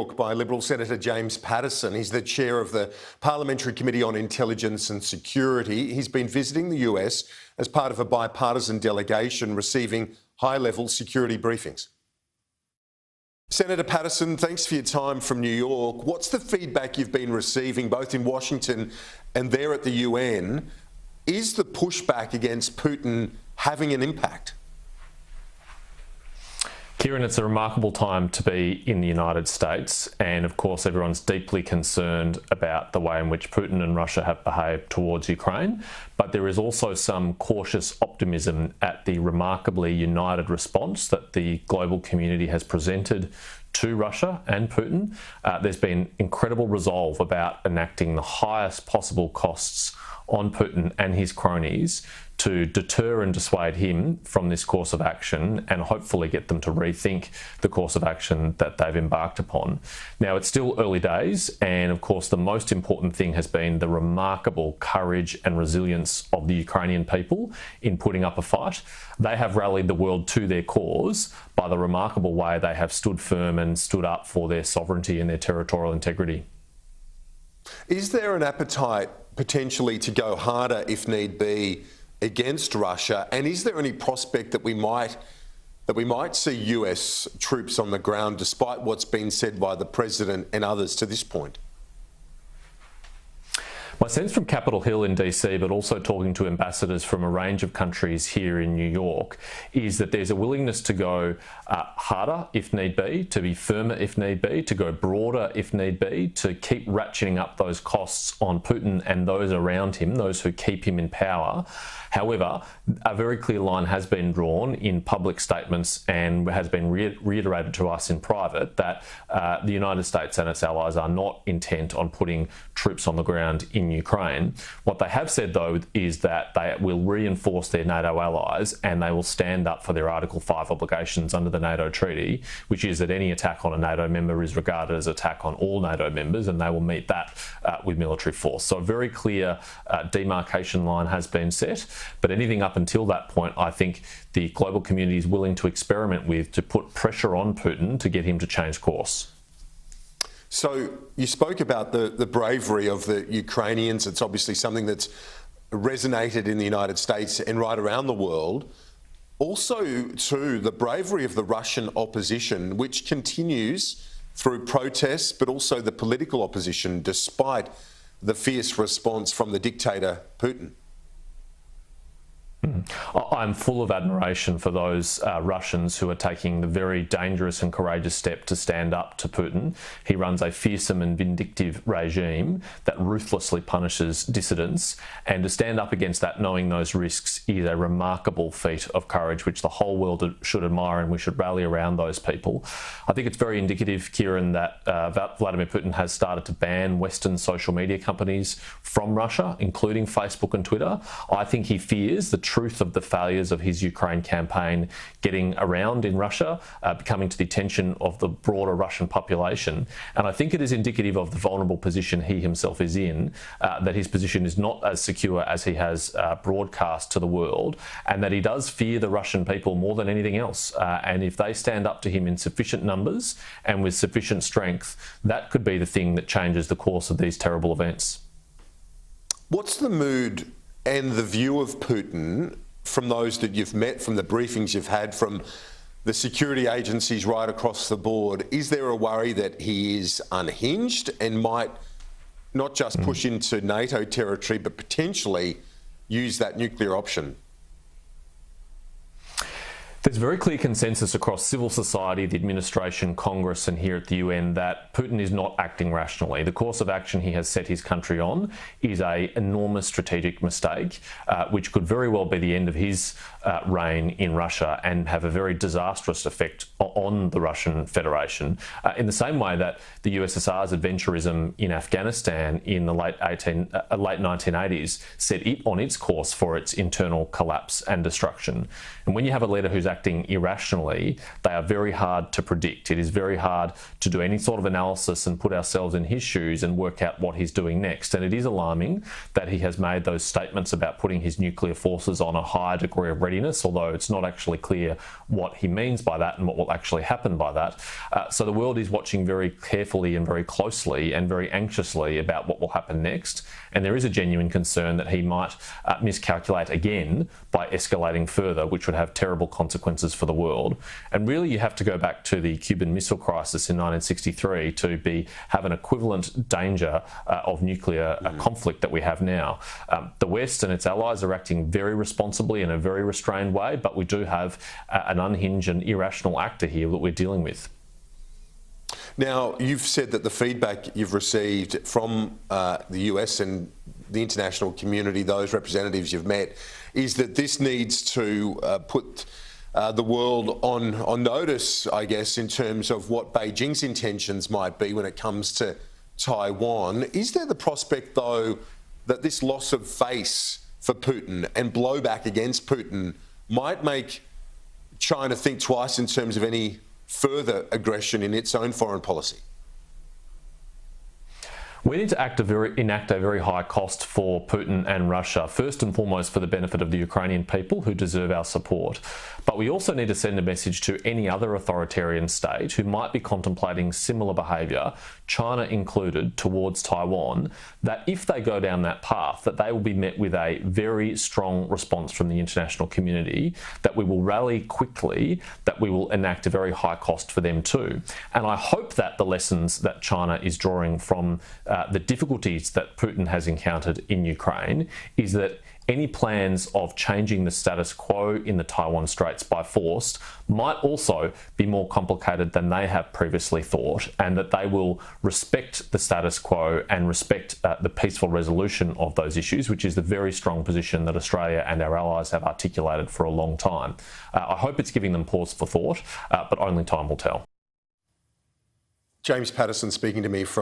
York by Liberal Senator James Paterson. He's the chair of the Parliamentary Committee on Intelligence and Security. He's been visiting the US as part of a bipartisan delegation receiving high-level security briefings. Senator Paterson, thanks for your time from New York. What's the feedback you've been receiving both in Washington and there at the UN? Is the pushback against Putin having an impact? Kieran, it's a remarkable time to be in the United States, and of course everyone's deeply concerned about the way in which Putin and Russia have behaved towards Ukraine, but there is also some cautious optimism at the remarkably united response that the global community has presented to Russia and Putin. There's been incredible resolve about enacting the highest possible costs on Putin and his cronies to deter and dissuade him from this course of action and hopefully get them to rethink the course of action that they've embarked upon. Now, it's still early days, and of course the most important thing has been the remarkable courage and resilience of the Ukrainian people in putting up a fight. They have rallied the world to their cause by the remarkable way they have stood firm and stood up for their sovereignty and their territorial integrity. Is there an appetite potentially to go harder if need be against Russia, and is there any prospect that we might see US troops on the ground despite what's been said by the President and others to this point? My sense from Capitol Hill in DC, but also talking to ambassadors from a range of countries here in New York, is that there's a willingness to go harder if need be, to be firmer if need be, to go broader if need be, to keep ratcheting up those costs on Putin and those around him, those who keep him in power. However, a very clear line has been drawn in public statements and has been reiterated to us in private that the United States and its allies are not intent on putting troops on the ground in Ukraine. What they have said, though, is that they will reinforce their NATO allies and they will stand up for their Article 5 obligations under the NATO treaty, which is that any attack on a NATO member is regarded as an attack on all NATO members, and they will meet that with military force. So a very clear demarcation line has been set. But anything up until that point, I think the global community is willing to experiment with to put pressure on Putin to get him to change course. So you spoke about the bravery of the Ukrainians. It's obviously something that's resonated in the United States and right around the world. Also, too, the bravery of the Russian opposition, which continues through protests, but also the political opposition, despite the fierce response from the dictator Putin. I'm full of admiration for those Russians who are taking the very dangerous and courageous step to stand up to Putin. He runs a fearsome and vindictive regime that ruthlessly punishes dissidents, and to stand up against that knowing those risks is a remarkable feat of courage which the whole world should admire, and we should rally around those people. I think it's very indicative, Kieran, that Vladimir Putin has started to ban Western social media companies from Russia, including Facebook and Twitter. I think he fears the truth of the failures of his Ukraine campaign getting around in Russia, coming to the attention of the broader Russian population. And I think it is indicative of the vulnerable position he himself is in, that his position is not as secure as he has broadcast to the world, and that he does fear the Russian people more than anything else. And if they stand up to him in sufficient numbers and with sufficient strength, that could be the thing that changes the course of these terrible events. What's the mood and the view of Putin from those that you've met, from the briefings you've had, from the security agencies right across the board? Is there a worry that he is unhinged and might not just push into NATO territory, but potentially use that nuclear option? There's very clear consensus across civil society, the administration, Congress and here at the UN that Putin is not acting rationally. The course of action he has set his country on is an enormous strategic mistake, which could very well be the end of his reign in Russia and have a very disastrous effect on the Russian Federation. In the same way that the USSR's adventurism in Afghanistan in the late 1980s set it on its course for its internal collapse and destruction. And when you have a leader who's acting irrationally, they are very hard to predict. It is very hard to do any sort of analysis and put ourselves in his shoes and work out what he's doing next. And it is alarming that he has made those statements about putting his nuclear forces on a higher degree of readiness, although it's not actually clear what he means by that and what will actually happen by that. So the world is watching very carefully and very closely and very anxiously about what will happen next. And there is a genuine concern that he might miscalculate again by escalating further, which would have terrible consequences for the world. And really, you have to go back to the Cuban Missile Crisis in 1963 to have an equivalent danger of nuclear conflict that we have now. The West and its allies are acting very responsibly in a very restrained way, but we do have an unhinged and irrational actor here that we're dealing with. Now, you've said that the feedback you've received from the US and the international community, those representatives you've met, is that this needs to put the world on notice, I guess, in terms of what Beijing's intentions might be when it comes to Taiwan. Is there the prospect, though, that this loss of face for Putin and blowback against Putin might make China think twice in terms of any further aggression in its own foreign policy? We need to enact a very high cost for Putin and Russia, first and foremost for the benefit of the Ukrainian people who deserve our support. But we also need to send a message to any other authoritarian state who might be contemplating similar behaviour, China included, towards Taiwan, that if they go down that path, that they will be met with a very strong response from the international community, that we will rally quickly, that we will enact a very high cost for them too. And I hope that the lessons that China is drawing from the difficulties that Putin has encountered in Ukraine is that any plans of changing the status quo in the Taiwan Straits by force might also be more complicated than they have previously thought, and that they will respect the status quo and respect the peaceful resolution of those issues, which is the very strong position that Australia and our allies have articulated for a long time. I hope it's giving them pause for thought, but only time will tell. James Paterson speaking to me from